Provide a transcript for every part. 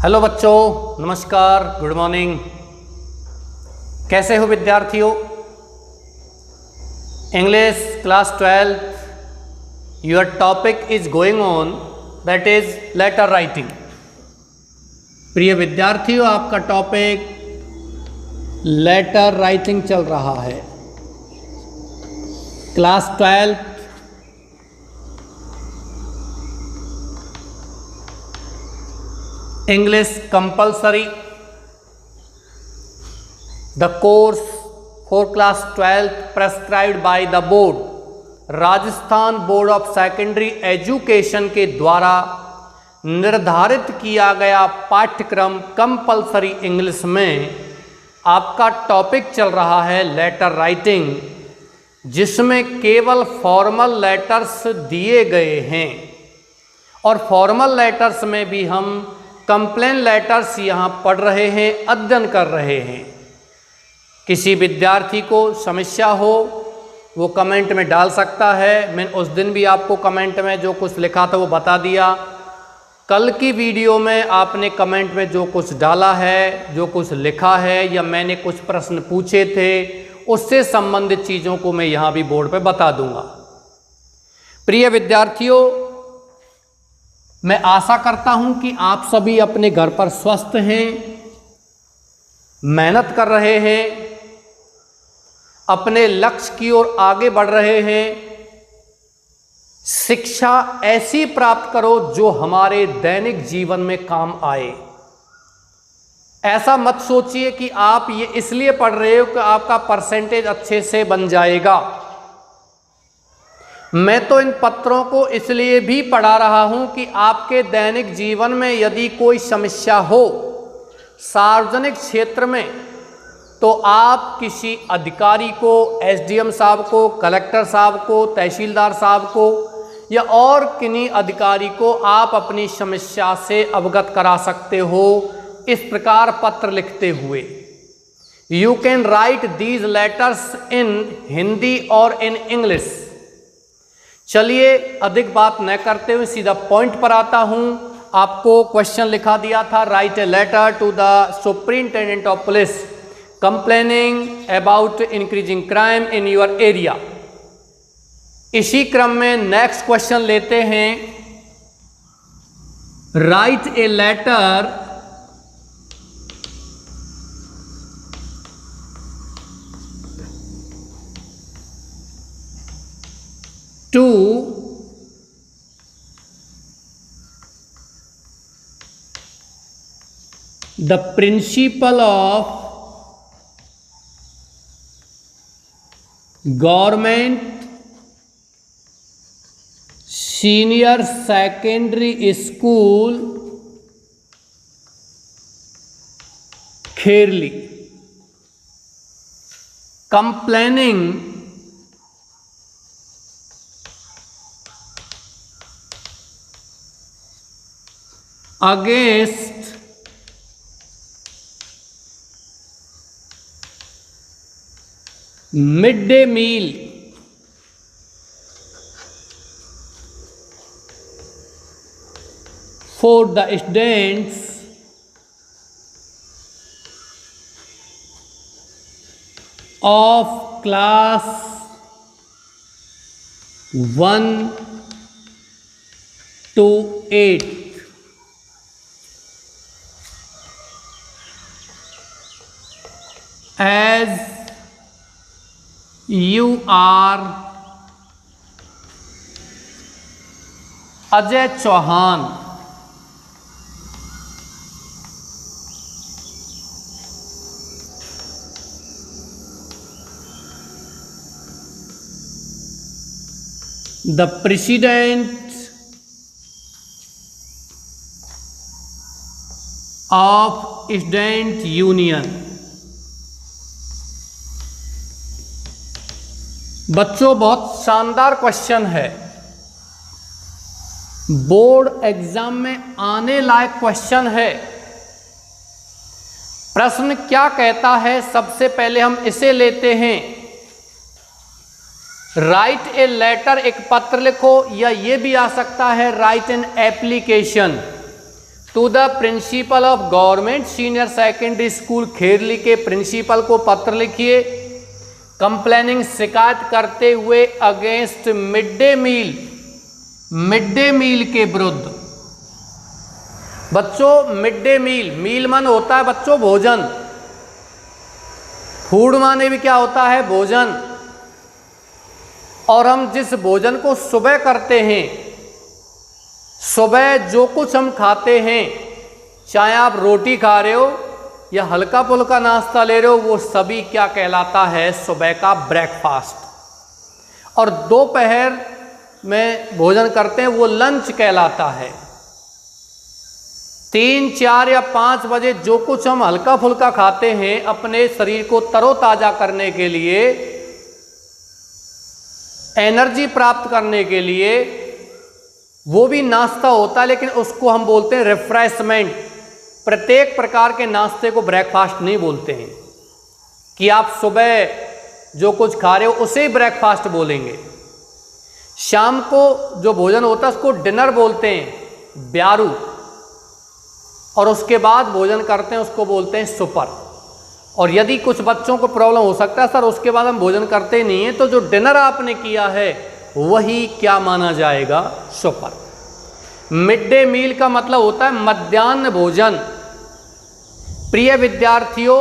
Hello बच्चों, नमस्कार, good morning. कैसे हो विद्यार्थियों? English class 12 your topic is going on, that is letter writing. प्रिय विद्यार्थियों, आपका टॉपिक लेटर राइटिंग चल रहा है। Class 12 English compulsory. The course for class 12 prescribed by the board, Rajasthan board of secondary education के द्वारा निर्धारित किया गया पाठ्यक्रम कंपलसरी इंग्लिश में आपका टॉपिक चल रहा है लेटर राइटिंग, जिसमें केवल फॉर्मल लेटर्स दिए गए हैं और फॉर्मल लेटर्स में भी हम कंप्लेन लेटर्स यहाँ पढ़ रहे हैं, अध्ययन कर रहे हैं। किसी विद्यार्थी को समस्या हो वो कमेंट में डाल सकता है। मैं उस दिन भी आपको कमेंट में जो कुछ लिखा था वो बता दिया। कल की वीडियो में आपने कमेंट में जो कुछ डाला है, जो कुछ लिखा है या मैंने कुछ प्रश्न पूछे थे, उससे संबंधित चीज़ों को मैं यहाँ भी बोर्ड पे बता दूंगा। प्रिय विद्यार्थियों, मैं आशा करता हूं कि आप सभी अपने घर पर स्वस्थ हैं, मेहनत कर रहे हैं, अपने लक्ष्य की ओर आगे बढ़ रहे हैं। शिक्षा ऐसी प्राप्त करो जो हमारे दैनिक जीवन में काम आए। ऐसा मत सोचिए कि आप ये इसलिए पढ़ रहे हो कि आपका परसेंटेज अच्छे से बन जाएगा। मैं तो इन पत्रों को इसलिए भी पढ़ा रहा हूं कि आपके दैनिक जीवन में यदि कोई समस्या हो सार्वजनिक क्षेत्र में, तो आप किसी अधिकारी को, एसडीएम साहब को, कलेक्टर साहब को, तहसीलदार साहब को या और किन्हीं अधिकारी को आप अपनी समस्या से अवगत करा सकते हो इस प्रकार पत्र लिखते हुए। You can right these letters in Hindi और इन इंग्लिश। चलिए अधिक बात न करते हुए सीधा पॉइंट पर आता हूं। आपको क्वेश्चन लिखा दिया था, write a letter to the superintendent of police complaining about increasing crime in your area. इसी क्रम में नेक्स्ट क्वेश्चन लेते हैं, write a letter to the principal of government senior secondary school Kherli, complaining against midday meal for the students of class 1 to 8 as you are Ajay Chauhan. The president of student union। बच्चों, बहुत शानदार question है, board exam में आने लायक question है। प्रश्न क्या कहता है, सबसे पहले हम इसे लेते हैं। राइट ए लेटर, एक पत्र लिखो, या ये भी आ सकता है write an application to the principal of government senior secondary school Kherli के प्रिंसिपल को पत्र लिखिए कंप्लेनिंग, शिकायत करते हुए अगेंस्ट मिड डे मील के विरुद्ध। बच्चों, मिड डे मील मन होता है बच्चों भोजन, फूड माने भी क्या होता है भोजन। और हम जिस भोजन को सुबह करते हैं, सुबह जो कुछ हम खाते हैं, चाहे आप रोटी खा रहे हो या हल्का फुल्का नाश्ता ले रहे हो, वो सभी क्या कहलाता है, सुबह का ब्रेकफास्ट। और दोपहर में भोजन करते हैं वो लंच कहलाता है। 3, 4 या 5 बजे जो कुछ हम हल्का फुल्का खाते हैं अपने शरीर को तरोताजा करने के लिए, एनर्जी प्राप्त करने के लिए, वो भी नाश्ता होता है, लेकिन उसको हम बोलते हैं रिफ्रेशमेंट। प्रत्येक प्रकार के नाश्ते को ब्रेकफास्ट नहीं बोलते हैं कि आप सुबह जो कुछ खा रहे हो उसे ब्रेकफास्ट बोलेंगे। शाम को जो भोजन होता है उसको डिनर बोलते हैं, ब्यारू। और उसके बाद भोजन करते हैं उसको बोलते हैं सुपर। और यदि कुछ बच्चों को प्रॉब्लम हो सकता है, सर उसके बाद हम भोजन करते नहीं हैं, तो जो डिनर आपने किया है वही क्या माना जाएगा, सुपर। मिड डे मील का मतलब होता है मध्याह्न भोजन। प्रिय विद्यार्थियों,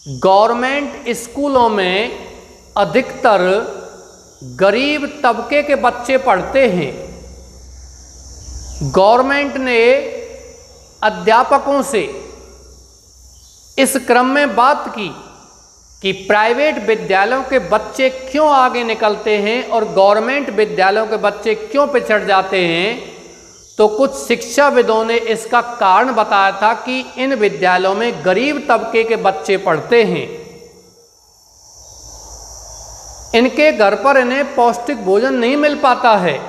गवर्नमेंट स्कूलों में अधिकतर गरीब तबके के बच्चे पढ़ते हैं। गवर्नमेंट ने अध्यापकों से इस क्रम में बात की कि प्राइवेट विद्यालयों के बच्चे क्यों आगे निकलते हैं और गवर्नमेंट विद्यालयों के बच्चे क्यों पिछड़ जाते हैं। तो कुछ शिक्षाविदों ने इसका कारण बताया था कि इन विद्यालयों में गरीब तबके के बच्चे पढ़ते हैं, इनके घर पर इन्हें पौष्टिक भोजन नहीं मिल पाता है,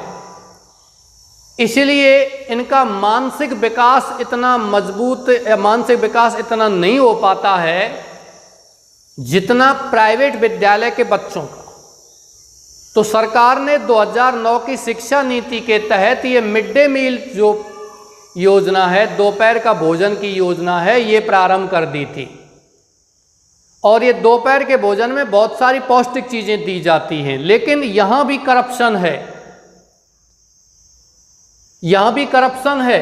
इसलिए इनका मानसिक विकास इतना मजबूत, मानसिक विकास इतना नहीं हो पाता है जितना प्राइवेट विद्यालय के बच्चों का। तो सरकार ने 2009 की शिक्षा नीति के तहत ये मिड डे मील जो योजना है, दोपहर का भोजन की योजना है, ये प्रारंभ कर दी थी। और ये दोपहर के भोजन में बहुत सारी पौष्टिक चीजें दी जाती हैं, लेकिन यहां भी करप्शन है, यहां भी करप्शन है।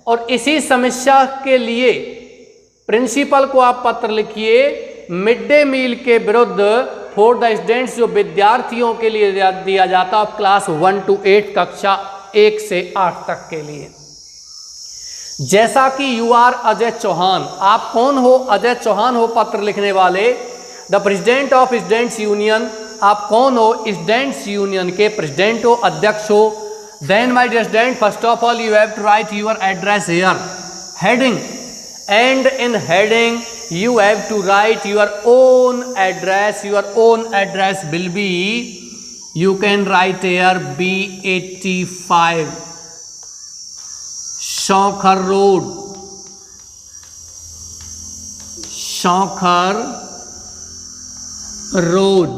और इसी समस्या के लिए प्रिंसिपल को आप पत्र लिखिए मिड डे मील के विरुद्ध फॉर द स्टूडेंट्स, जो विद्यार्थियों के लिए दिया जाता है क्लास 1 to 8, कक्षा 1 से 8 तक के लिए। जैसा कि यू आर अजय चौहान, आप कौन हो, अजय चौहान हो पत्र लिखने वाले, the president of students union, आप कौन हो, स्टूडेंट्स यूनियन के प्रेसिडेंट हो, अध्यक्ष हो। Then my dear student, first of all you have to write your address here, heading, and in heading you have to write your own address. Your own address will be, you can write here B85 Shaukhar road, Shaukhar road.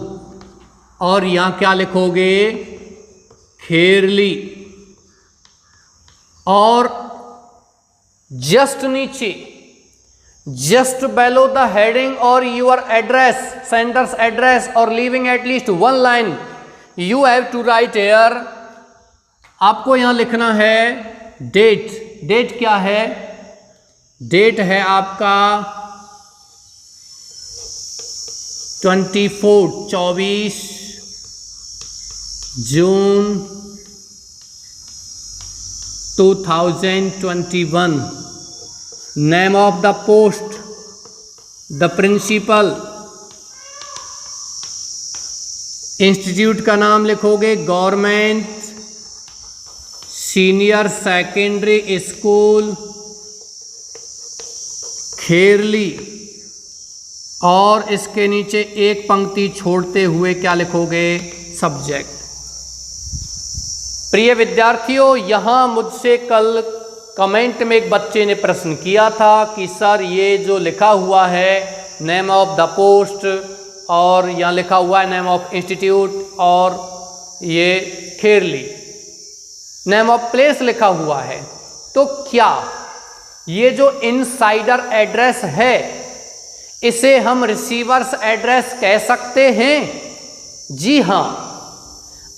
और यहां क्या लिखोगे, खेरली। और just नीचे, just below the heading or your address, sender's address, or leaving at least one line, you have to write here, आपको यहां लिखना है डेट। डेट क्या है, डेट है आपका 24 जून 2021। Name of the post, the principal. Institute का नाम लिखोगे government senior secondary school Kherli. और इसके नीचे एक पंक्ति छोड़ते हुए क्या लिखोगे, सब्जेक्ट। प्रिय विद्यार्थियों, यहाँ मुझसे कल कमेंट में एक बच्चे ने प्रश्न किया था कि सर ये जो लिखा हुआ है नेम ऑफ द पोस्ट, और यहाँ लिखा हुआ है नेम ऑफ इंस्टीट्यूट, और ये खेरली नेम ऑफ प्लेस लिखा हुआ है, तो क्या ये जो इनसाइडर एड्रेस है इसे हम रिसीवर्स एड्रेस कह सकते हैं? जी हां,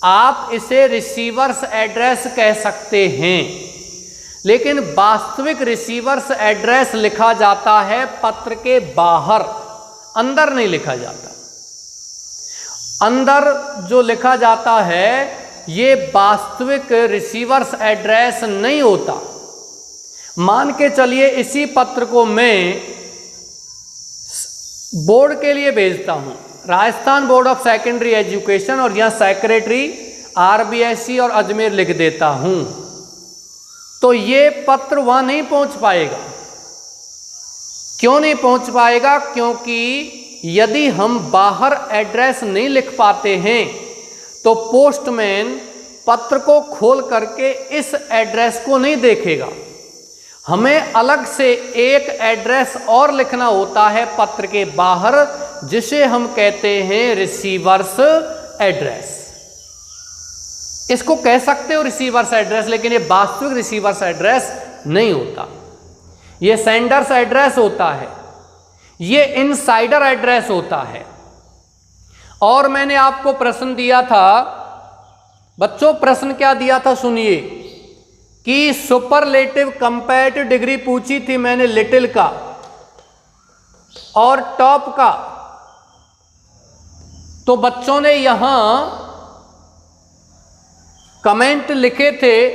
आप इसे रिसीवर्स एड्रेस कह सकते हैं, लेकिन वास्तविक रिसीवर्स एड्रेस लिखा जाता है पत्र के बाहर, अंदर नहीं लिखा जाता। अंदर जो लिखा जाता है ये वास्तविक रिसीवर्स एड्रेस नहीं होता। मान के चलिए इसी पत्र को मैं बोर्ड के लिए भेजता हूं, Rajasthan board of secondary education, और यहां सेक्रेटरी RBSE और अजमेर लिख देता हूं, तो ये पत्र वहां नहीं पहुंच पाएगा। क्यों नहीं पहुंच पाएगा? क्योंकि यदि हम बाहर एड्रेस नहीं लिख पाते हैं तो पोस्टमैन पत्र को खोल करके इस एड्रेस को नहीं देखेगा। हमें अलग से एक एड्रेस और लिखना होता है पत्र के बाहर, जिसे हम कहते हैं रिसीवर्स एड्रेस। इसको कह सकते हो रिसीवर्स एड्रेस, लेकिन ये वास्तविक रिसीवर्स एड्रेस नहीं होता, ये सेंडर्स एड्रेस होता है, ये इनसाइडर एड्रेस होता है। और मैंने आपको प्रश्न दिया था बच्चों, प्रश्न क्या दिया था सुनिए, कि सुपरलेटिव कंपैरेटिव डिग्री पूछी थी मैंने लिटिल का और टॉप का। तो बच्चों ने यहां कमेंट लिखे थे,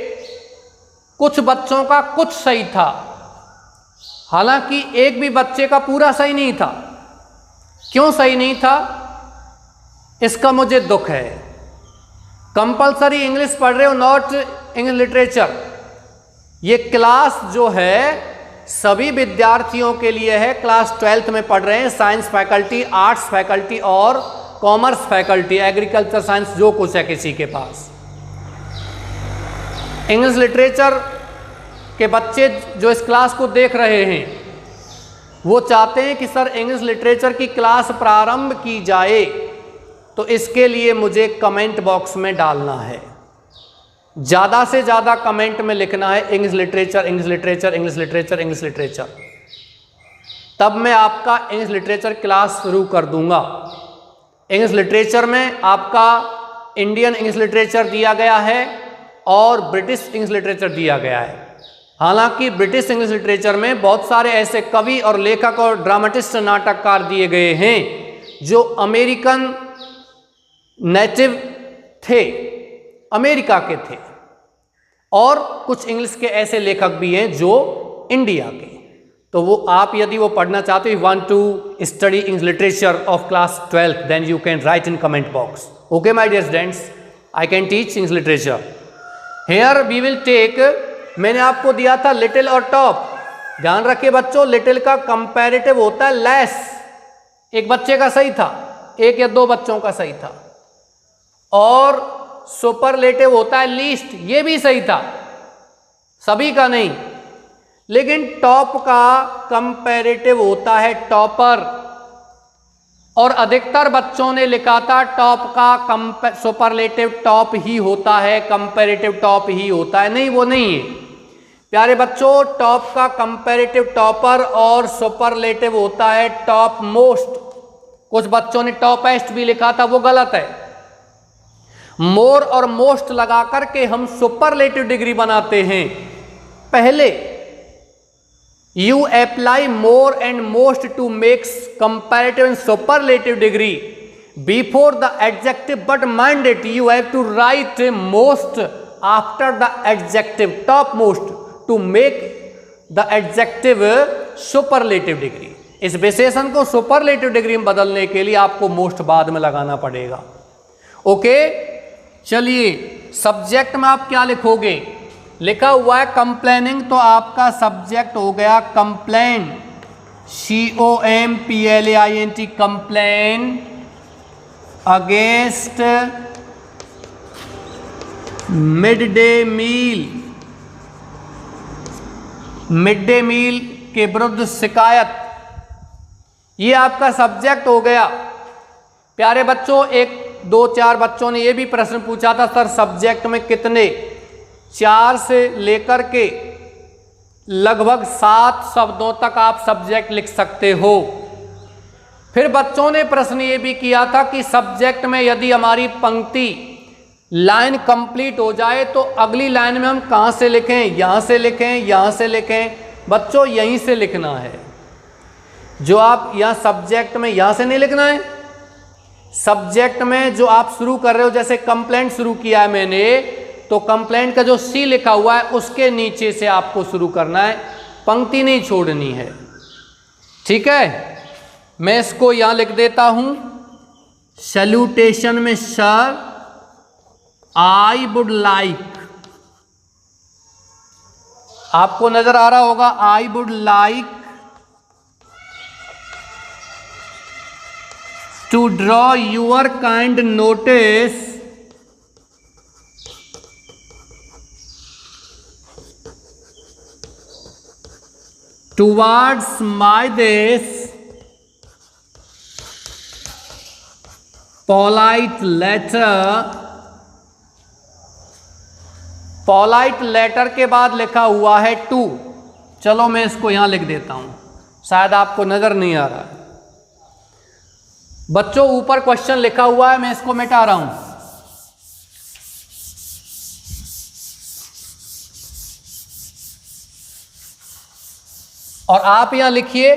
कुछ बच्चों का कुछ सही था, हालांकि एक भी बच्चे का पूरा सही नहीं था। क्यों सही नहीं था इसका मुझे दुख है। कंपलसरी इंग्लिश पढ़ रहे हो, नॉट इंग्लिश लिटरेचर। ये क्लास जो है सभी विद्यार्थियों के लिए है, क्लास 12th में पढ़ रहे हैं, साइंस फैकल्टी, आर्ट्स फैकल्टी और कॉमर्स फैकल्टी, एग्रीकल्चर साइंस जो कुछ है किसी के पास। इंग्लिश लिटरेचर के बच्चे जो इस क्लास को देख रहे हैं वो चाहते हैं कि सर इंग्लिश लिटरेचर की क्लास प्रारंभ की जाए, तो इसके लिए मुझे कमेंट बॉक्स में डालना है, ज़्यादा से ज़्यादा कमेंट में लिखना है English literature, English literature, English literature, English literature. तब मैं आपका इंग्लिश लिटरेचर क्लास शुरू कर दूंगा। इंग्लिश लिटरेचर में आपका इंडियन इंग्लिश लिटरेचर दिया गया है और ब्रिटिश इंग्लिश लिटरेचर दिया गया है। हालांकि ब्रिटिश इंग्लिश लिटरेचर में बहुत सारे ऐसे कवि और लेखक और ड्रामेटिस्ट नाटककार दिए गए हैं जो अमेरिकन नेटिव थे, अमेरिका के थे, और कुछ इंग्लिश के ऐसे लेखक भी हैं जो इंडिया के। तो वो आप यदि वो पढ़ना चाहते हो, want to study English literature of class 12th, then you can write in comment box. Okay my dear students, I can teach English literature. Here we will take, मैंने आपको दिया था लिटिल और टॉप। ध्यान रखिए बच्चों, लिटिल का comparative होता है लेस। एक बच्चे का सही था, एक या दो बच्चों का सही था। और सुपरलेटिव होता है लीस्ट, ये भी सही था, सभी का नहीं। लेकिन टॉप का कंपैरेटिव होता है टॉपर, और अधिकतर बच्चों ने लिखा था टॉप का सुपरलेटिव टॉप ही होता है, कंपैरेटिव टॉप ही होता है। नहीं, वो नहीं है प्यारे बच्चों। टॉप का कंपैरेटिव टॉपर और सुपरलेटिव होता है टॉप मोस्ट। कुछ बच्चों ने टॉपेस्ट भी लिखा था, वो गलत है। मोर और मोस्ट लगा करके हम सुपरलेटिव डिग्री बनाते हैं। पहले you apply more and most to makes comparative and superlative degree before the adjective, but mind it, you have to write most after the adjective top most to make the adjective superlative degree. इस विशेषण को superlative degree में बदलने के लिए आपको most बाद में लगाना पड़ेगा। ओके, चलिए सब्जेक्ट में आप क्या लिखोगे? लिखा हुआ है कंप्लेनिंग, तो आपका सब्जेक्ट हो गया complain, COMPLAINT, complain against mid day meal, mid day meal के विरुद्ध शिकायत। ये आपका सब्जेक्ट हो गया। प्यारे बच्चों, एक दो चार बच्चों ने ये भी प्रश्न पूछा था, सर सब्जेक्ट में कितने, 4 से लेकर के लगभग 7 शब्दों तक आप सब्जेक्ट लिख सकते हो। फिर बच्चों ने प्रश्न ये भी किया था कि सब्जेक्ट में यदि हमारी पंक्ति लाइन कंप्लीट हो जाए तो अगली लाइन में हम कहाँ से लिखें, यहाँ से लिखें, यहाँ से लिखें। बच्चों यहीं से लिखना है। जो आप यहाँ सब्जेक्ट में यहाँ से नहीं लिखना है, सब्जेक्ट में जो आप शुरू कर रहे हो, जैसे कंप्लेंट शुरू किया है मैंने, तो कंप्लेंट का जो सी लिखा हुआ है उसके नीचे से आपको शुरू करना है, पंक्ति नहीं छोड़नी है। ठीक है, मैं इसको यहां लिख देता हूं। सैल्यूटेशन में सर, आई वुड लाइक, आपको नजर आ रहा होगा, I would like to draw your kind notice towards my this polite letter। polite letter के बाद लिखा हुआ है टू। चलो मैं इसको यहां लिख देता हूं, शायद आपको नजर नहीं आ रहा है। बच्चों ऊपर क्वेश्चन लिखा हुआ है, मैं इसको मिटा रहा हूं। और आप यहां लिखिए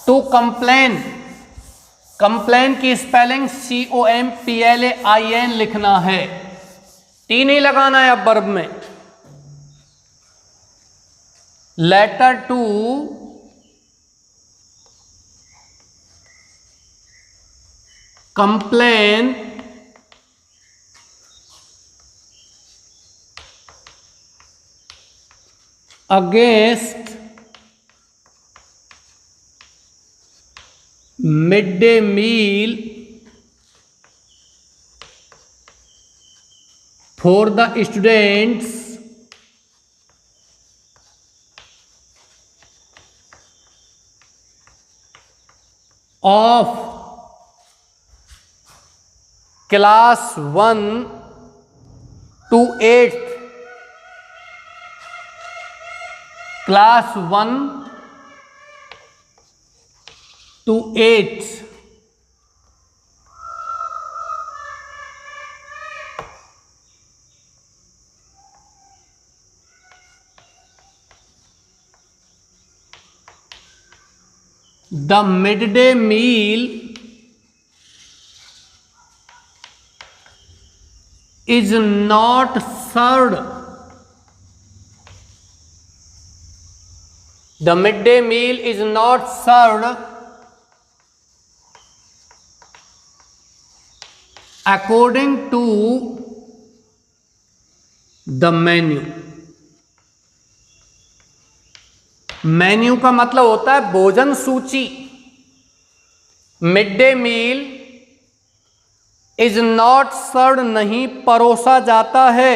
टू कंप्लेन। कंप्लेन की स्पेलिंग COMPLAIN लिखना है, टी नहीं लगाना है अब वर्ब में। Letter to complain against mid day meal for the students of class 1 to 8, class 1 to 8। The midday meal is not served। The midday meal is not served according to the menu। Menu का मतलब होता है भोजन सूची। Mid day meal is not served, नहीं परोसा जाता है,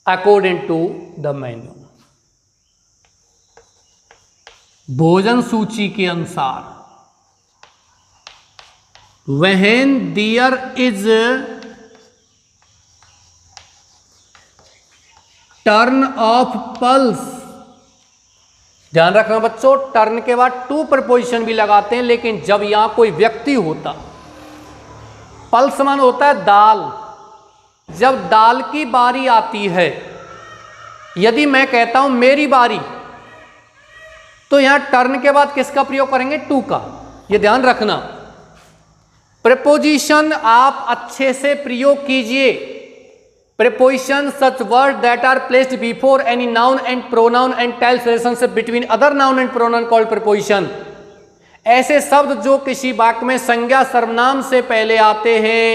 अकॉर्डिंग टू द मेन्यू, भोजन सूची के अनुसार। When there is turn of pulse, ध्यान रखना बच्चों, टर्न के बाद टू प्रपोजिशन भी लगाते हैं, लेकिन जब यहां कोई व्यक्ति होता, पल्स मान होता है दाल, जब दाल की बारी आती है, यदि मैं कहता हूं मेरी बारी, तो यहां टर्न के बाद किसका प्रयोग करेंगे, टू का। यह ध्यान रखना, प्रीपोजिशन आप अच्छे से प्रयोग कीजिए। Preposition such words that are placed before any noun and pronoun and tells relationship between other noun and pronoun called preposition। ऐसे शब्द जो किसी वाक्य में संज्ञा सर्वनाम से पहले आते हैं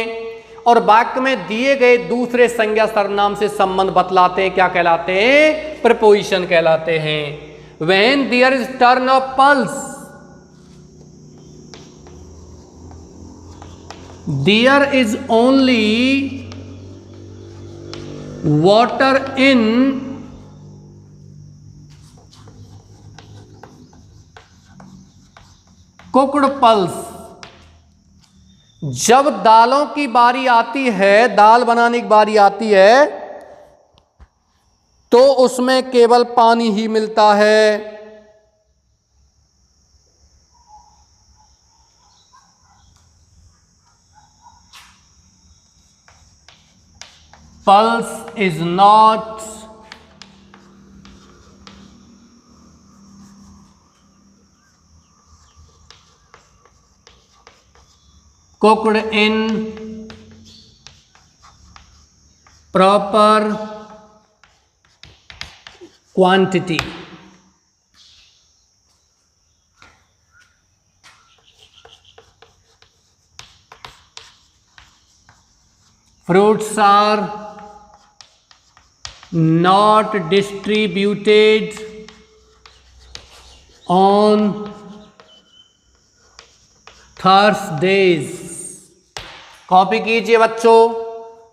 और वाक्य में दिए गए दूसरे संज्ञा सर्वनाम से संबंध बतलाते हैं, क्या कहलाते हैं, preposition कहलाते हैं। When there is turn of pulse, there is only water in cooked pulse। जब दालों की बारी आती है, दाल बनाने की बारी आती है, तो उसमें केवल पानी ही मिलता है। Pulse is not cooked in proper quantity. Fruits are not distributed on Thursdays. Copy कीजिए बच्चों,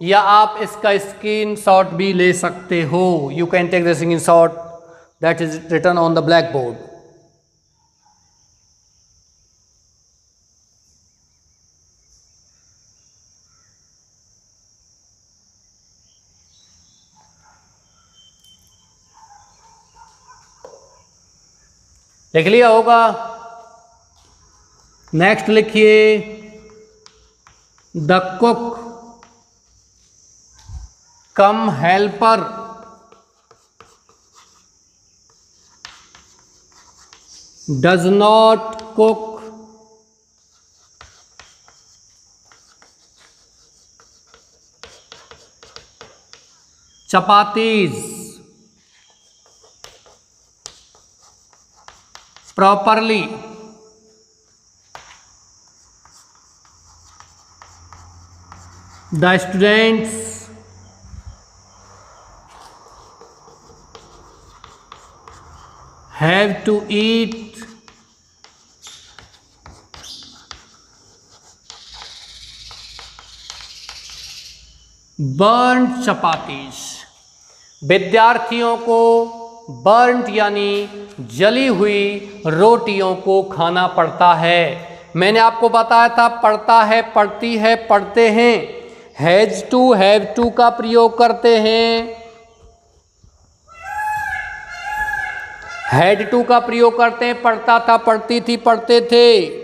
या आप इसका स्क्रीनशॉट भी ले सकते हो। You can take the screenshot that is written on the black board. लिख लिया होगा। नेक्स्ट लिखिए, the cook cum helper does not cook chapatis properly. The students have to eat burnt chapatis. विद्यार्थियों को बर्न्ट यानी जली हुई रोटियों को खाना पड़ता है। मैंने आपको बताया था पढ़ता है, पढ़ती है, पढ़ते हैं। हैज टू, हैव टू का प्रयोग करते हैं, हैड टू का प्रयोग करते हैं। पढ़ता था, पढ़ती थी, पढ़ते थे।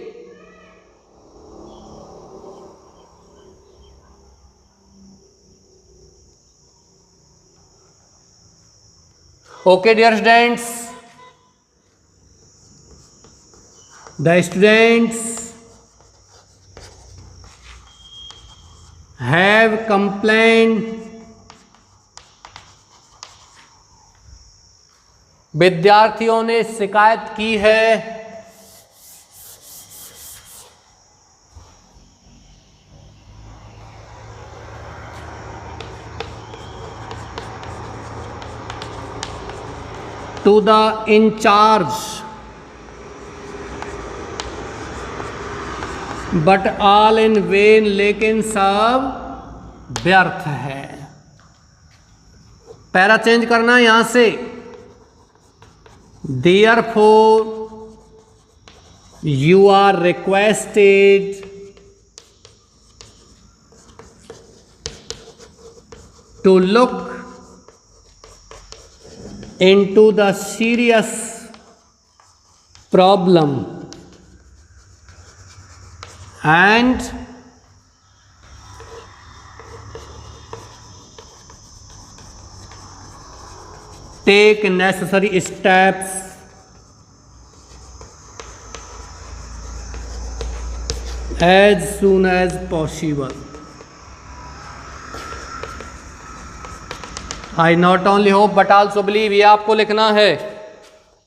Okay, dear students, the students have complained. विद्यार्थियों ने शिकायत की है to the in-charge, but all in vain, लेकिन सब व्यर्थ है। पैरा चेंज करना है यहां से। Therefore you are requested to look into the serious problem and take necessary steps as soon as possible. I not only hope but also believe, ये आपको लिखना है।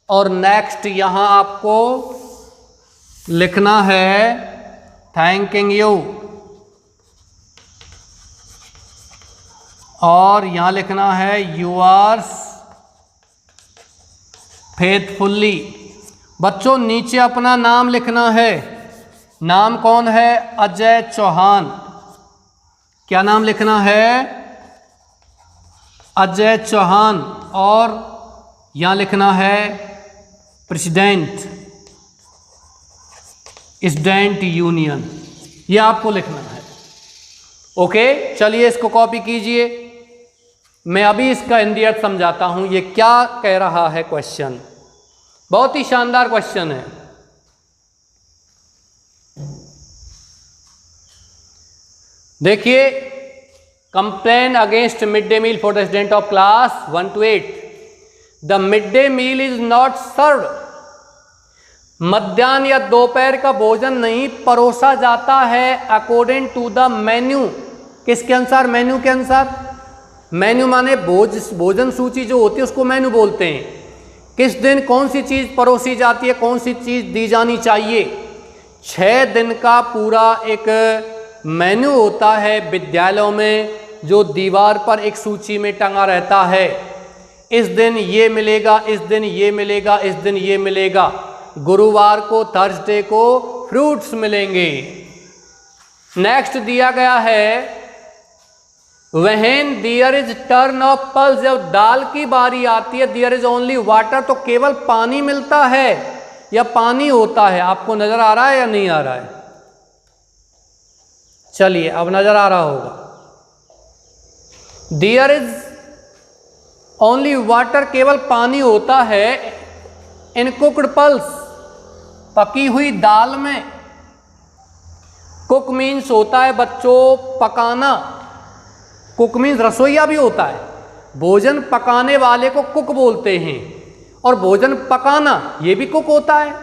और नेक्स्ट यहां आपको लिखना है थैंकिंग यू, और यहां लिखना है yours faithfully। बच्चों नीचे अपना नाम लिखना है। नाम कौन है? अजय चौहान। क्या नाम लिखना है? अजय चौहान। और यहां लिखना है प्रेसिडेंट, स्टूडेंट यूनियन। ये आपको लिखना है। ओके, चलिए इसको कॉपी कीजिए। मैं अभी इसका हिंदी अर्थ समझाता हूं ये क्या कह रहा है क्वेश्चन। बहुत ही शानदार क्वेश्चन है। देखिए, complain against mid day meal for the student of class 1 to 8। The mid day meal is not served. मध्याह्न या दोपहर का भोजन नहीं परोसा जाता है अकॉर्डिंग टू द मेन्यू। किसके अनुसार? मेन्यू के अनुसार। मेन्यू माने भोजन सूची जो होती है उसको मेन्यू बोलते हैं। किस दिन कौन सी चीज़ परोसी जाती है, कौन सी चीज़ दी जानी चाहिए। 6 दिन का पूरा एक मेन्यू होता है विद्यालयों में, जो दीवार पर एक सूची में टंगा रहता है। इस दिन ये मिलेगा, इस दिन ये मिलेगा, इस दिन ये मिलेगा। गुरुवार को, थर्सडे को फ्रूट्स मिलेंगे। नेक्स्ट दिया गया है when there is turn of pulse. जब दाल की बारी आती है, देयर इज ओनली वाटर, तो केवल पानी मिलता है या पानी होता है। आपको नजर आ रहा है या नहीं आ रहा है? चलिए, अब नजर आ रहा होगा। देयर इज ओनली वाटर, केवल पानी होता है। इन कुक्ड पल्स, पकी हुई दाल में। कुक मीन्स होता है बच्चों पकाना। कुक मीन्स रसोईया भी होता है। भोजन पकाने वाले को कुक बोलते हैं, और भोजन पकाना ये भी कुक होता है।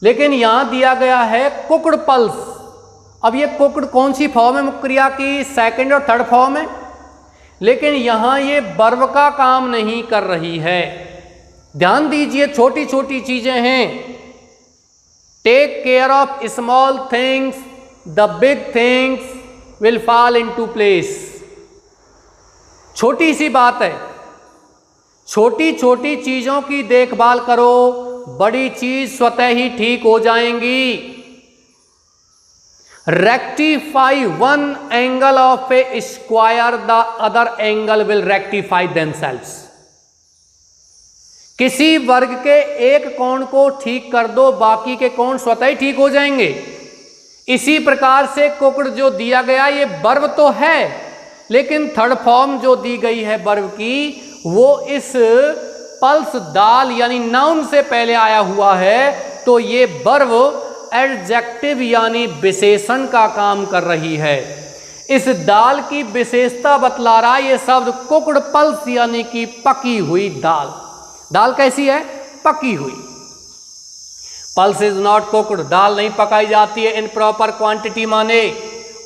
लेकिन यहां दिया गया है कुक्ड पल्स। अब ये कुक्ड कौन सी फॉर्म है? मुख्य क्रिया की सेकंड और थर्ड फॉर्म है। लेकिन यहां ये वर्ब का काम नहीं कर रही है। ध्यान दीजिए, छोटी छोटी चीजें हैं। Take care of small things, the big things will fall into place. छोटी सी बात है, छोटी छोटी चीजों की देखभाल करो, बड़ी चीज स्वतः ही ठीक हो जाएंगी। Rectify one angle of A square, the other angle will rectify themselves. किसी वर्ग के एक कोण को ठीक कर दो, बाकी के कोण स्वतः ही ठीक हो जाएंगे। इसी प्रकार से कुक्ड जो दिया गया ये वर्ब तो है, लेकिन थर्ड फॉर्म जो दी गई है वर्ब की, वो इस पल्स दाल यानी नाउन से पहले आया हुआ है। तो ये वर्ब एडजेक्टिव यानी विशेषण का काम कर रही है। इस दाल की विशेषता बतला रहा है ये शब्द कुक्ड पल्स यानी कि पकी हुई दाल। दाल कैसी है? पकी हुई। पल्स इज नॉट कुक्ड, दाल नहीं पकाई जाती है इन प्रॉपर क्वांटिटी, माने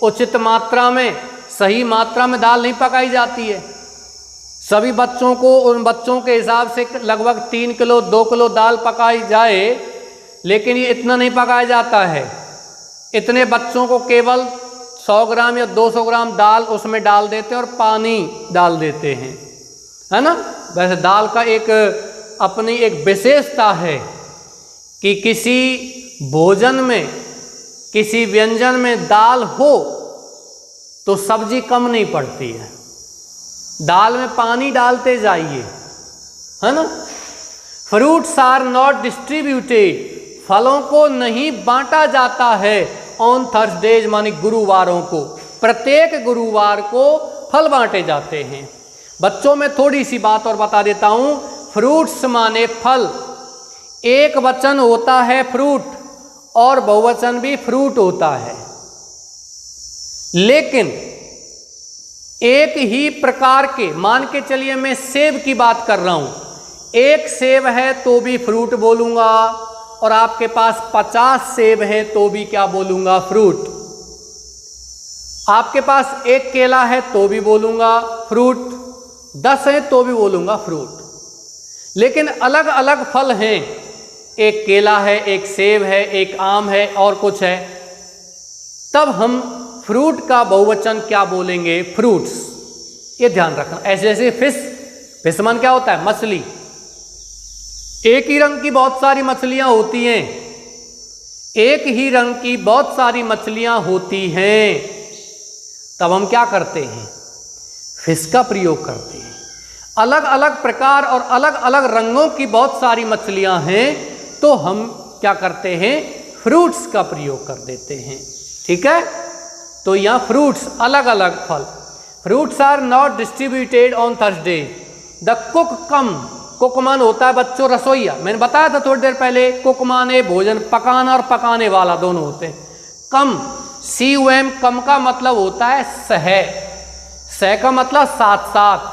उचित मात्रा में, सही मात्रा में दाल नहीं पकाई जाती है। सभी बच्चों को उन बच्चों के हिसाब से लगभग 3 किलो 2 किलो दाल पकाई जाए, लेकिन ये इतना नहीं पकाया जाता है। इतने बच्चों को केवल 100 ग्राम या 200 ग्राम दाल उसमें डाल देते हैं और पानी डाल देते हैं, है ना। वैसे दाल का एक अपनी एक विशेषता है कि किसी भोजन में, किसी व्यंजन में दाल हो तो सब्जी कम नहीं पड़ती है। दाल में पानी डालते जाइए, है ना। फ्रूट्स आर नॉट डिस्ट्रीब्यूटेड, फलों को नहीं बांटा जाता है ऑन थर्सडेज मानी गुरुवारों को। प्रत्येक गुरुवार को फल बांटे जाते हैं। बच्चों में थोड़ी सी बात और बता देता हूं, फ्रूट्स माने फल। एक वचन होता है फ्रूट और बहुवचन भी फ्रूट होता है, लेकिन एक ही प्रकार के, मान के चलिए मैं सेब की बात कर रहा हूं, एक सेब है तो भी फ्रूट बोलूंगा, और आपके पास 50 सेब है तो भी क्या बोलूंगा? फ्रूट। आपके पास एक केला है तो भी बोलूंगा फ्रूट, 10 है तो भी बोलूंगा फ्रूट। लेकिन अलग अलग फल हैं, एक केला है, एक सेब है, एक आम है और कुछ है, तब हम फ्रूट का बहुवचन क्या बोलेंगे? फ्रूट्स। ये ध्यान रखना। ऐसे जैसे फिश मन क्या होता है? मछली। एक ही रंग की बहुत सारी मछलियां होती हैं, एक ही रंग की बहुत सारी मछलियां होती हैं, तब हम क्या करते हैं? फिश का प्रयोग करते हैं। अलग अलग प्रकार और अलग अलग रंगों की बहुत सारी मछलियां हैं, तो हम क्या करते हैं? फ्रूट्स का प्रयोग कर देते हैं। ठीक है। तो यहाँ फ्रूट्स, अलग अलग फल। Fruits are not distributed on Thursday. The cook cum, cook man होता है बच्चों रसोईया, मैंने बताया था थोड़ी देर पहले, कुक माने भोजन पकाना और पकाने वाला दोनों होते हैं। कम, CUM, कम का मतलब होता है सह का मतलब साथ साथ।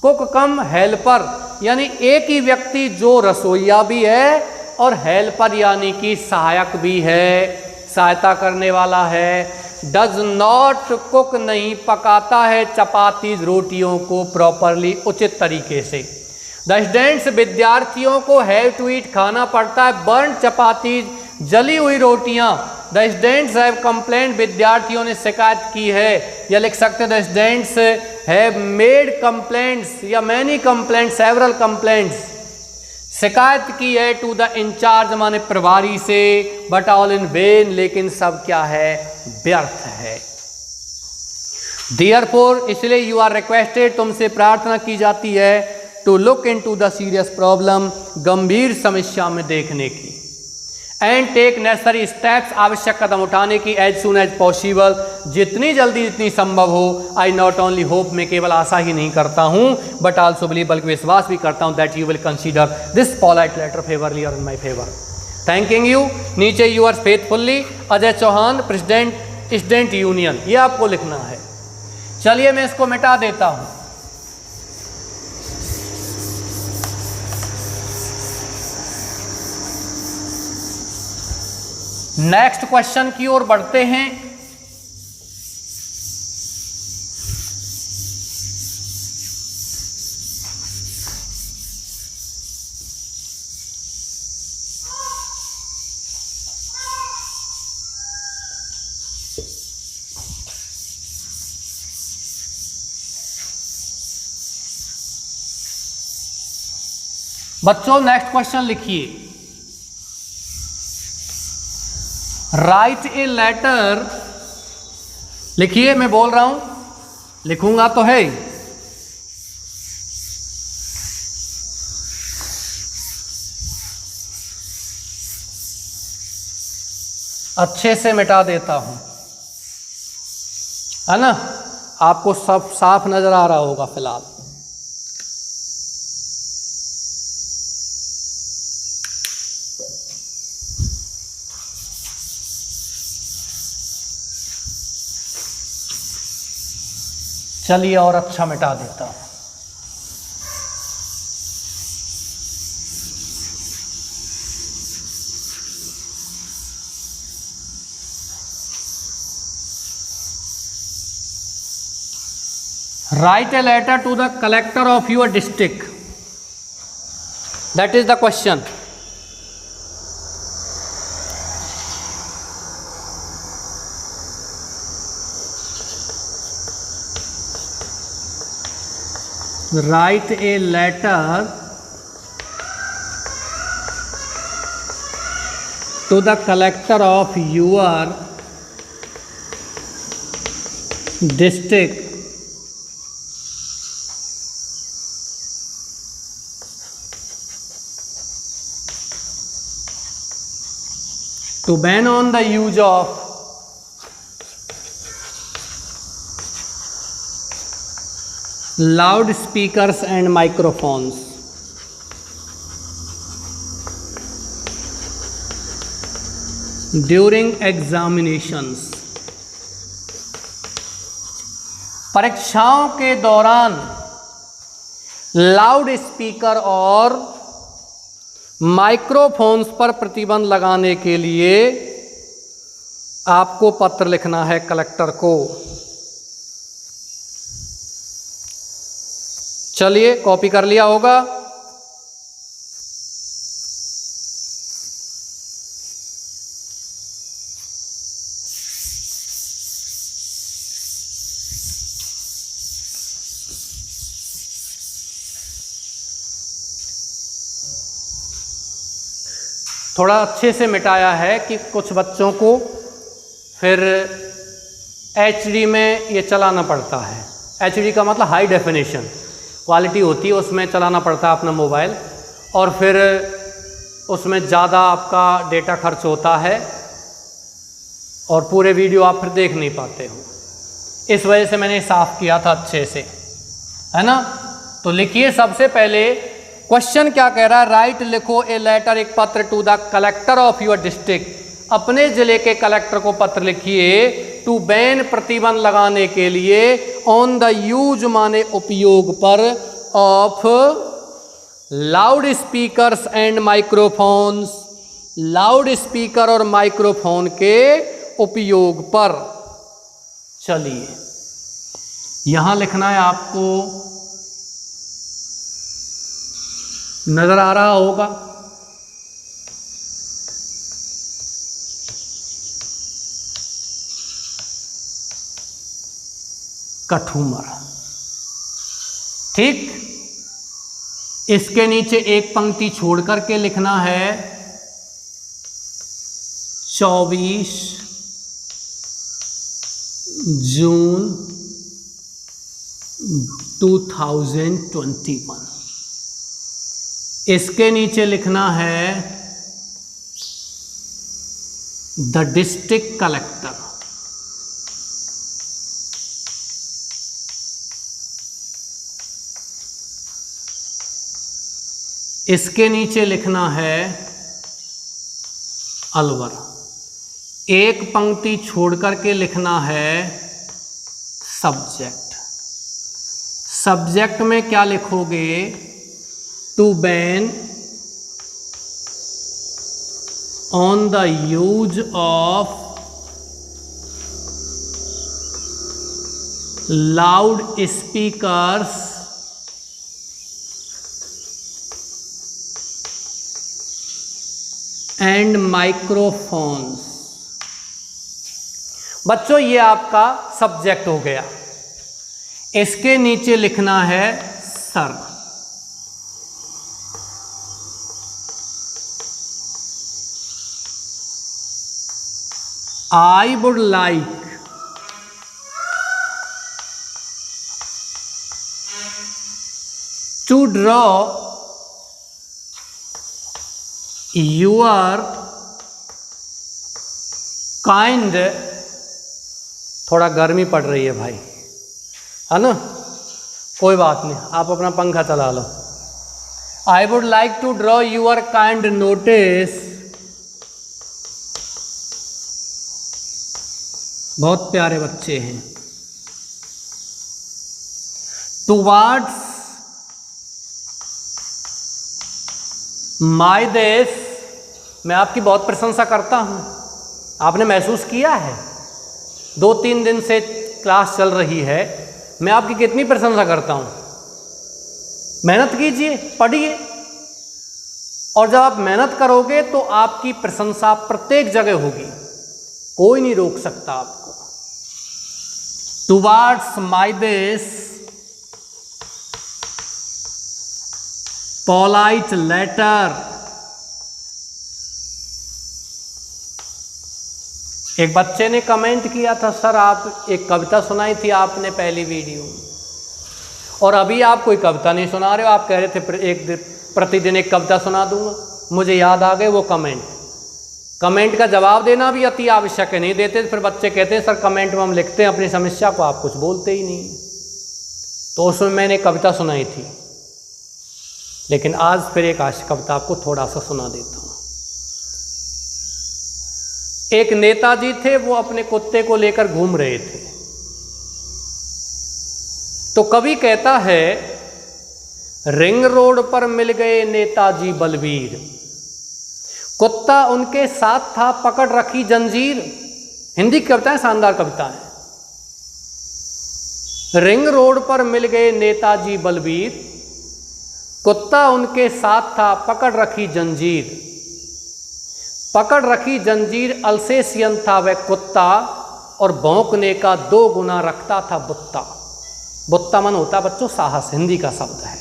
कुक कम हेल्पर, यानी एक ही व्यक्ति जो रसोईया भी है और हेल्पर यानी कि सहायक भी है, सहायता करने वाला है। डज नॉट कुक, नहीं पकाता है चपाती रोटियों को प्रॉपरली, उचित तरीके से। द स्टूडेंट्स, विद्यार्थियों को हैव टू ईट, खाना पड़ता है बर्न चपाती, जली हुई रोटियां। द स्टूडेंट्स हैव कंप्लेंट, विद्यार्थियों ने शिकायत की है, या लिख सकते हैं the students have made complaints या मैनी कंप्लेंट, सेवरल कंप्लेंट्स, शिकायत की है टू द इंचार्ज माने प्रभारी से, बट ऑल इन वेन, लेकिन सब क्या है, व्यर्थ है। देयरफॉर, इसलिए यू आर रिक्वेस्टेड, तुमसे प्रार्थना की जाती है, to look into the serious problem, गंभीर समस्या में देखने की, एंड टेक नेसेसरी स्टेप्स, आवश्यक कदम उठाने की, एज सून एज पॉसिबल, जितनी जल्दी जितनी संभव हो। आई नॉट ओनली होप, मैं केवल आशा ही नहीं करता हूँ, बट आल्सो बिलीव, बल्कि विश्वास भी करता हूँ, that you will consider this polite letter favourably और in my favour. Thanking you. नीचे yours faithfully Ajay Chauhan, president student union, ये आपको लिखना है। चलिए मैं इसको मिटा देता हूँ। नेक्स्ट क्वेश्चन की ओर बढ़ते हैं। बच्चों नेक्स्ट क्वेश्चन लिखिए। राइट ए लेटर, लिखिए, मैं बोल रहा हूं, लिखूंगा तो है। अच्छे से मिटा देता हूं, है ना, आपको सब साफ नजर आ रहा होगा फिलहाल। चलिए और अच्छा मिटा देता हूं। Write a letter to the collector of your district. That is the question. Write a letter to the collector of your district to ban on the use of loudspeakers and microphones during examinations. परीक्षाओं के दौरान loud speaker और microphones पर प्रतिबंध लगाने के लिए आपको पत्र लिखना है कलेक्टर को। चलिए, कॉपी कर लिया होगा। थोड़ा अच्छे से मिटाया है कि कुछ बच्चों को फिर HD में ये चलाना पड़ता है। HD का मतलब हाई डेफिनेशन क्वालिटी होती है, उसमें चलाना पड़ता है अपना मोबाइल, और फिर उसमें ज़्यादा आपका डेटा खर्च होता है। और पूरे वीडियो आप फिर देख नहीं पाते हो, इस वजह से मैंने साफ किया था अच्छे से, है ना। तो लिखिए सबसे पहले क्वेश्चन क्या कह रहा है, राइट लिखो ए लेटर, एक पत्र to the collector of your district, अपने जिले के कलेक्टर को पत्र लिखिए, टू बैन प्रतिबंध लगाने के लिए, ऑन द यूज माने उपयोग पर, of loud speakers and microphones, loud speaker और माइक्रोफोन के उपयोग पर। चलिए यहां लिखना है आपको, नजर आ रहा होगा, कठूमर, ठीक। इसके नीचे एक पंक्ति छोड़ करके लिखना है 24 जून 2021। इसके नीचे लिखना है द डिस्ट्रिक्ट कलेक्टर, इसके नीचे लिखना है अलवर। एक पंक्ति छोड़ करके लिखना है सब्जेक्ट। सब्जेक्ट में क्या लिखोगे, to ban on the use of loud speakers and microphones. बच्चों ये आपका सब्जेक्ट हो गया। इसके नीचे लिखना है sir. I would like to draw your kind, थोड़ा गर्मी पड़ रही है भाई, है ना, कोई बात नहीं, आप अपना पंखा चला लो। I would like to draw your kind notice, बहुत प्यारे बच्चे हैं, टुवार्ड्स माई देश। मैं आपकी बहुत प्रशंसा करता हूं, आपने महसूस किया है 2-3 दिन से क्लास चल रही है, मैं आपकी कितनी प्रशंसा करता हूं। मेहनत कीजिए, पढ़िए, और जब आप मेहनत करोगे तो आपकी प्रशंसा प्रत्येक जगह होगी, कोई नहीं रोक सकता आपको। टुवार्ड्स माई देश पोलाइट लेटर। एक बच्चे ने कमेंट किया था, सर आप एक कविता सुनाई थी आपने पहली वीडियो, और अभी आप कोई कविता नहीं सुना रहे हो, आप कह रहे थे एक दिन प्रतिदिन एक कविता सुना दूंगा। मुझे याद आ गए वो कमेंट का जवाब देना भी अति आवश्यक है, नहीं देते फिर बच्चे कहते हैं सर कमेंट में हम लिखते हैं अपनी समस्या को, आप कुछ बोलते ही नहीं। तो उसमें मैंने कविता सुनाई थी, लेकिन आज फिर एक कविता आपको थोड़ा सा सुना देता हूं। एक नेताजी थे, वो अपने कुत्ते को लेकर घूम रहे थे, तो कवि कहता है, रिंग रोड पर मिल गए नेताजी बलवीर, कुत्ता उनके साथ था पकड़ रखी जंजीर। हिंदी की कविता है, शानदार कविता है। रिंग रोड पर मिल गए नेताजी बलवीर, कुत्ता उनके साथ था पकड़ रखी जंजीर, पकड़ रखी जंजीर अल्सेशियन था वह कुत्ता, और भौंकने का 2 गुना रखता था बुत्ता। बुत्ता मन होता बच्चों साहस, हिंदी का शब्द है।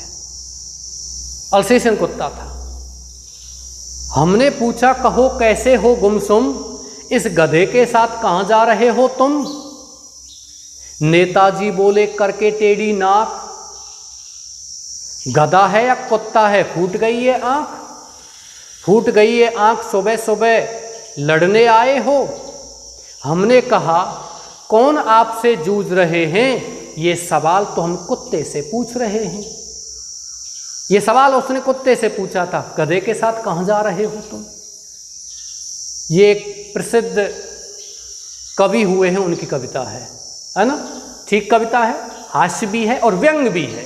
अल्सेशियन कुत्ता था। हमने पूछा कहो कैसे हो गुमसुम, इस गधे के साथ कहां जा रहे हो तुम। नेताजी बोले करके टेढ़ी नाक, गधा है या कुत्ता है, फूट गई है आंख, फूट गई है आंख, सुबह सुबह लड़ने आए हो। हमने कहा कौन आपसे जूझ रहे हैं, ये सवाल तो हम कुत्ते से पूछ रहे हैं। ये सवाल उसने कुत्ते से पूछा था, गधे के साथ कहाँ जा रहे हो तुम। ये एक प्रसिद्ध कवि हुए हैं, उनकी कविता है ना। ठीक कविता है, हास्य भी है और व्यंग भी है।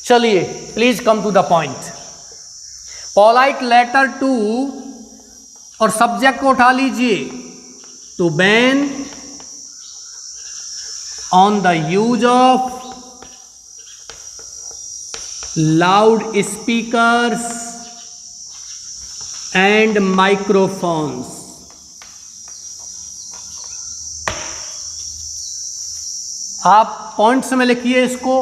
चलिए please come to the point. Polite letter to, और सब्जेक्ट को उठा लीजिए, to ban on the use of loud speakers and microphones. आप पॉइंट्स में लिखिए इसको।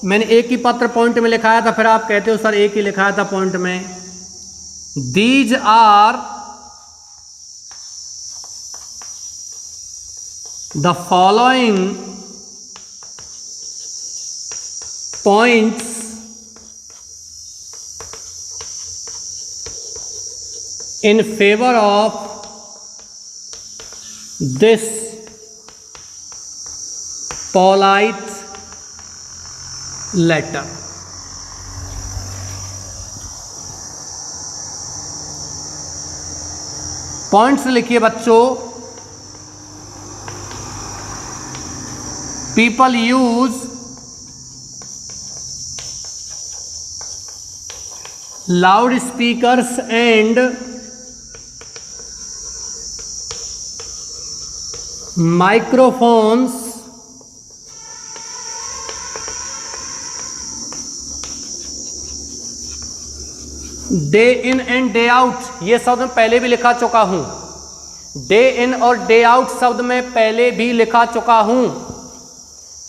मैंने एक ही पत्र पॉइंट में लिखाया था, फिर आप कहते हो सर एक ही लिखाया था पॉइंट में। These are the following points in favor of this polite letter. Points लिखिए बच्चों। People use loud speakers and microphones day in and day out. ये शब्द मैं पहले भी लिखा चुका हूं। डे इन और डे आउट शब्द मैं पहले भी लिखा चुका हूं।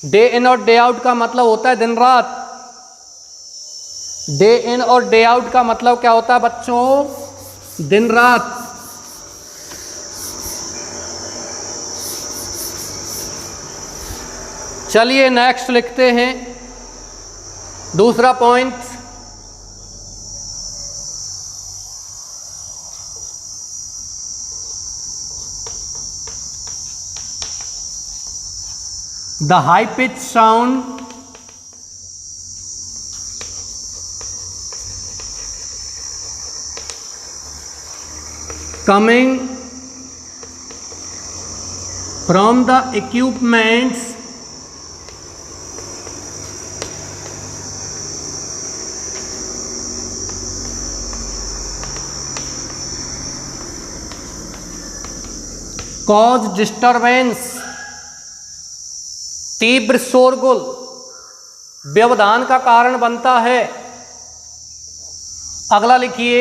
डे इन और डे आउट का मतलब होता है दिन रात। डे इन और डे आउट का मतलब क्या होता है बच्चों? दिन रात। चलिए नेक्स्ट लिखते हैं दूसरा point. The high pitch sound coming from the equipments cause disturbance। तीव्र शोरगुल व्यवधान का कारण बनता है। अगला लिखिए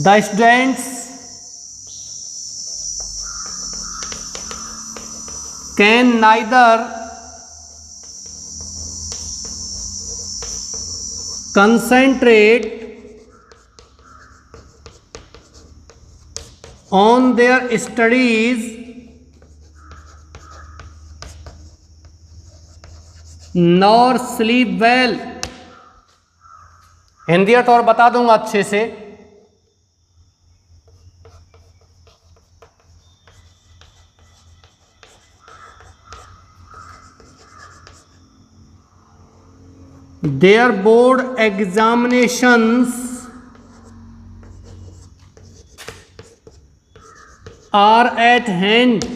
the students can neither concentrate on their studies nor sleep well। Hindi अर्थ और बता दूंगा अच्छे से। Their board examinations are at hand।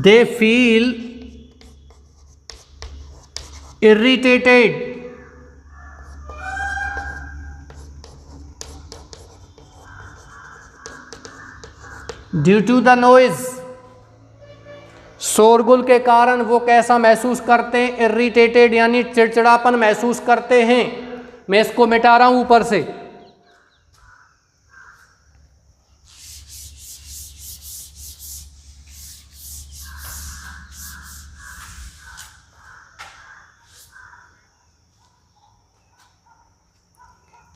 They feel irritated due to the noise. शोरगुल के कारण वो कैसा महसूस करते हैं? इरिटेटेड यानी चिड़चिड़ापन महसूस करते हैं। मैं इसको मिटा रहा हूं ऊपर से।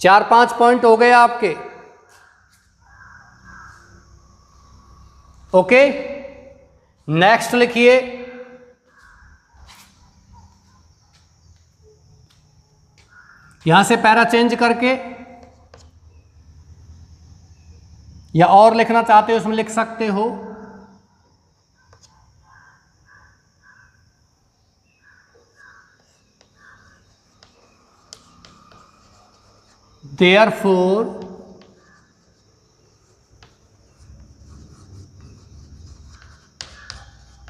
चार पांच पॉइंट हो गए आपके। ओके, नेक्स्ट लिखिए, यहां से पैरा चेंज करके या और लिखना चाहते हो उसमें लिख सकते हो। Therefore,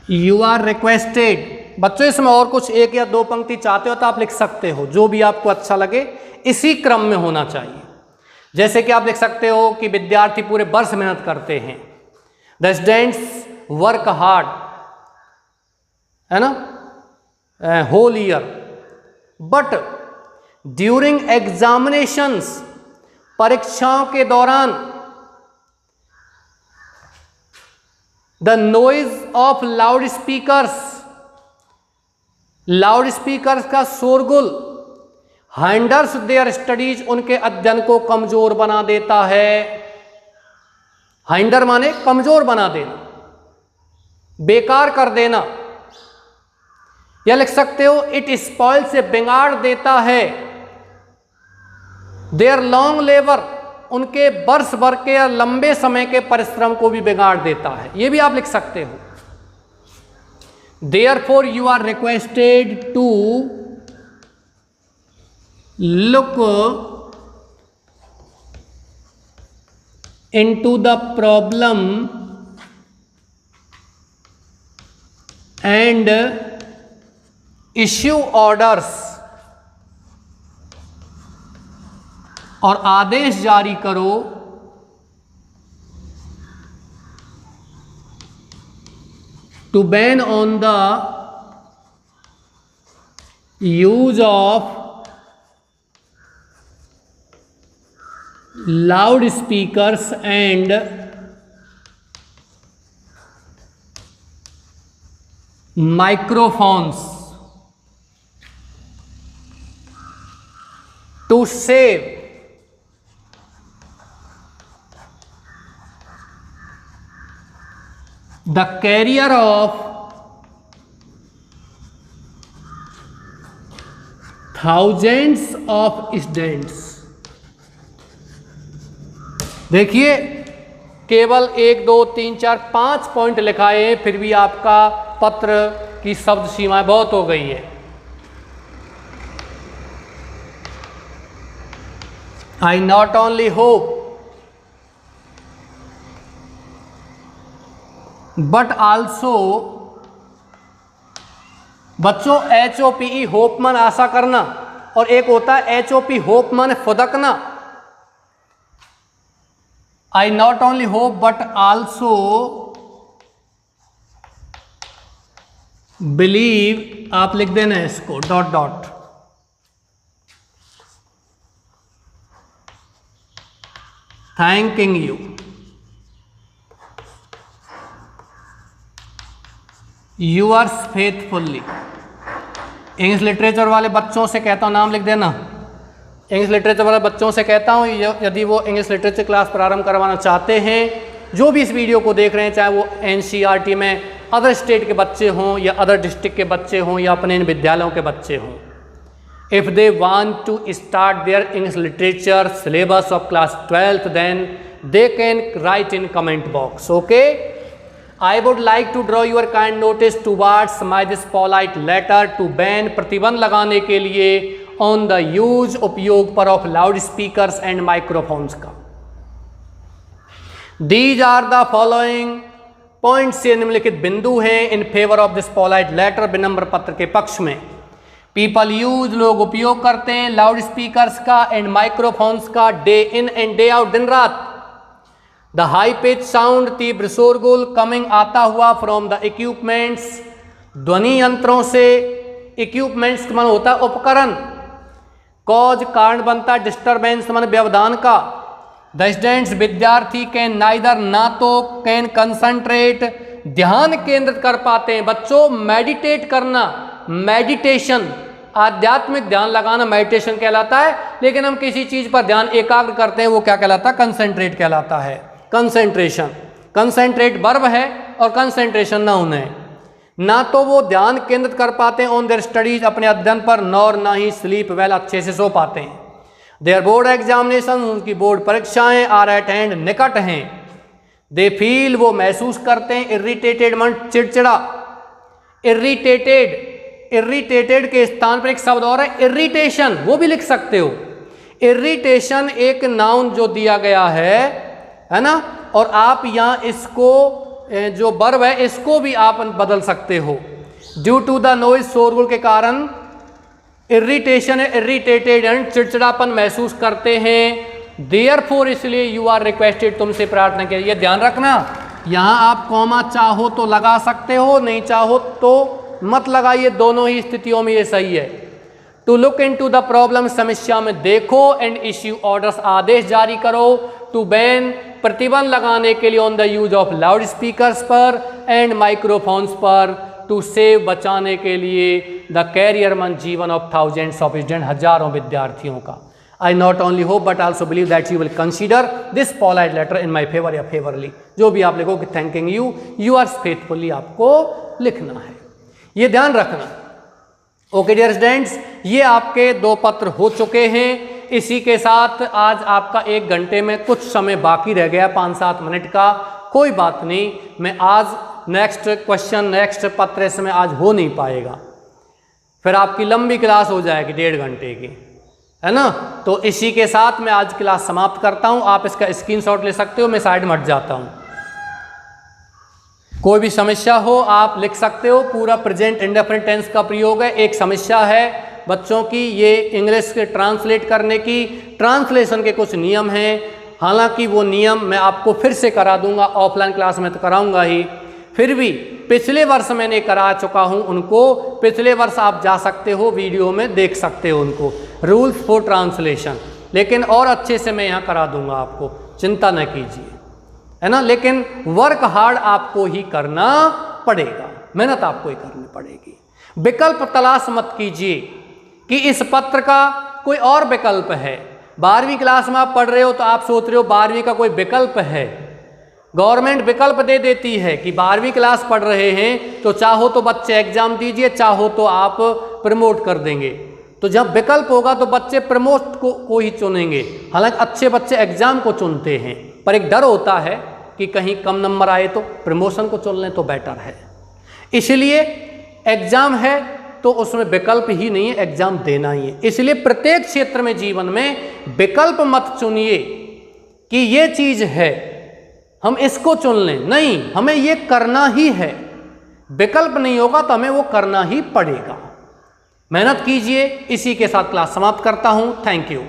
you are requested। बच्चों इसमें और कुछ एक या दो पंक्ति चाहते हो तो आप लिख सकते हो, जो भी आपको अच्छा लगे, इसी क्रम में होना चाहिए। जैसे कि आप लिख सकते हो कि विद्यार्थी पूरे वर्ष मेहनत करते हैं, द स्टूडेंट्स वर्क हार्ड, है ना, whole year, but during examinations, परीक्षाओं के दौरान, the noise of loud speakers, loud speakers का शोरगुल, हाइंडर्स देयर स्टडीज, उनके अध्ययन को कमजोर बना देता है। हाइंडर माने कमजोर बना देना, बेकार कर देना। या लिख सकते हो इट स्पॉइल, से बिगाड़ देता है, देयर लॉन्ग लेबर, उनके वर्ष भर के या लंबे समय के परिश्रम को भी बिगाड़ देता है, ये भी आप लिख सकते हो। Therefore, you are requested to look into the problem and issue orders, और आदेश जारी करो to ban on the use of loudspeakers and microphones to save the career of thousands of students। देखिए केवल 1 2 3 4 5 पॉइंट लिखाए हैं, फिर भी आपका पत्र की शब्द सीमा बहुत हो गई है। I not only hope but also, बच्चों HOPE होप मन आशा करना, और एक होता है HOP होप मन फुदकना। I not only hope but also believe, आप लिख देना इसको dot dot, thanking you, yours faithfully. English literature वाले बच्चों से कहता हूँ, नाम लिख देना, इंग्लिश लिटरेचर वाले बच्चों से कहता हूँ यदि वो इंग्लिश लिटरेचर क्लास प्रारंभ करवाना चाहते हैं, जो भी इस वीडियो को देख रहे हैं, चाहे वो NCERT में अदर स्टेट के बच्चे हों या अदर डिस्ट्रिक्ट के बच्चे हों या अपने इन विद्यालयों के बच्चे हों, if they want to start their English literature syllabus of class 12th then they can write in comment box. Okay, I would like to draw your kind notice towards my this polite letter to ban, प्रतिबंध लगाने के लिए on the use, उपयोग पर of loudspeakers and microphones का। These are the following points, ये निम्नलिखित बिंदु हैं in favor of this polite letter, विनम्र पत्र के पक्ष में। People use, लोग उपयोग करते हैं लाउड स्पीकर्स का and microphones का day in and day out, दिन रात। द हाई पिच साउंड, तीव्र शोरगुल, कमिंग आता हुआ फ्रॉम द इक्विपमेंट्स, ध्वनि यंत्रों से, इक्विपमेंट्स का मतलब होता है उपकरण, कॉज कारण बनता है, डिस्टर्बेंस मतलब व्यवधान का। द स्टूडेंट्स विद्यार्थी कैन नाइदर, ना तो, कैन कंसंट्रेट ध्यान केंद्रित कर पाते हैं। बच्चों मेडिटेट करना, मेडिटेशन आध्यात्मिक ध्यान लगाना मेडिटेशन कहलाता है, लेकिन हम किसी चीज पर ध्यान एकाग्र करते हैं वो क्या कहलाता है, कंसंट्रेट कहलाता है, कंसंट्रेशन। कंसेंट्रेट वर्ब है और कंसेंट्रेशन नाउन है। ना तो वो ध्यान केंद्रित कर पाते हैं ऑन देयर स्टडीज अपने अध्ययन पर, नॉर ना ही स्लीप वेल अच्छे से सो पाते हैं। देयर बोर्ड एग्जामिनेशन उनकी बोर्ड परीक्षाएं आर एट हैंड निकट हैं। दे फील वो महसूस करते हैं, इरिटेटेड मन चिड़चिड़ा, इरिटेटेड के स्थान पर एक शब्द और है इरिटेशन, वो भी लिख सकते हो। इरिटेशन एक नाउन जो दिया गया है ना, और आप यहाँ इसको जो वर्ब है इसको भी आप बदल सकते हो। ड्यू टू द नॉइज शोरगुल के कारण इरिटेशन है, इरिटेटेड एंड चिड़चिड़ापन महसूस करते हैं। देयरफॉर इसलिए यू आर रिक्वेस्टेड तुमसे प्रार्थना किया। ये ध्यान रखना, यहाँ आप कॉमा चाहो तो लगा सकते हो, नहीं चाहो तो मत लगाइए, दोनों ही स्थितियों में ये सही है। To look into the problem समस्या में देखो, एंड इश्यू ऑर्डर्स आदेश जारी करो। टू बैन प्रतिबंध लगाने के लिए on the use of loud speakers पर एंड माइक्रोफोन्स पर। टू सेव बचाने के लिए द कैरियर मन जीवन ऑफ थाउजेंड्स ऑफ स्टूडेंट हजारों विद्यार्थियों का। I not only hope but also believe that you will consider this polite letter in my favour या फेवरली। जो भी आप लिखोगे thanking you, you are faithfully आपको लिखना है, ये ध्यान रखना। ओके डियर स्टूडेंट्स, ये आपके 2 पत्र हो चुके हैं। इसी के साथ आज आपका 1 घंटे में कुछ समय बाकी रह गया 5-7 मिनट का, कोई बात नहीं। मैं आज नेक्स्ट क्वेश्चन नेक्स्ट पत्र इसमें आज हो नहीं पाएगा, फिर आपकी लंबी क्लास हो जाएगी 1.5 घंटे की, है ना। तो इसी के साथ मैं आज क्लास समाप्त करता हूँ। आप इसका स्क्रीनशॉट ले सकते हो, मैं साइड में हट जाता हूँ। कोई भी समस्या हो आप लिख सकते हो। पूरा प्रेजेंट इंडेफिनिट टेंस का प्रयोग है। एक समस्या है बच्चों की, ये इंग्लिश के ट्रांसलेट करने की, ट्रांसलेशन के कुछ नियम हैं। हालांकि वो नियम मैं आपको फिर से करा दूंगा, ऑफलाइन क्लास में तो कराऊंगा ही, फिर भी पिछले वर्ष मैंने करा चुका हूं उनको। पिछले वर्ष आप जा सकते हो, वीडियो में देख सकते हो उनको, रूल्स फॉर ट्रांसलेशन। लेकिन और अच्छे से मैं यहाँ करा दूंगा आपको, चिंता न कीजिए, है ना। लेकिन वर्क हार्ड आपको ही करना पड़ेगा, मेहनत आपको ही करनी पड़ेगी। विकल्प तलाश मत कीजिए कि इस पत्र का कोई और विकल्प है। 12वीं क्लास में आप पढ़ रहे हो तो आप सोच रहे हो 12वीं का कोई विकल्प है। गवर्नमेंट विकल्प दे देती है कि 12वीं क्लास पढ़ रहे हैं तो चाहो तो बच्चे एग्जाम दीजिए, चाहो तो आप प्रमोट कर देंगे। तो जब विकल्प होगा तो बच्चे प्रमोट को ही चुनेंगे। हालांकि अच्छे बच्चे एग्जाम को चुनते हैं, पर एक डर होता है कि कहीं कम नंबर आए तो प्रमोशन को चुन लें तो बेटर है। इसलिए एग्जाम है तो उसमें विकल्प ही नहीं है, एग्जाम देना ही है। इसलिए प्रत्येक क्षेत्र में जीवन में विकल्प मत चुनिए कि ये चीज है हम इसको चुन लें, नहीं, हमें ये करना ही है। विकल्प नहीं होगा तो हमें वो करना ही पड़ेगा। मेहनत कीजिए। इसी के साथ क्लास समाप्त करता हूं। Thank you.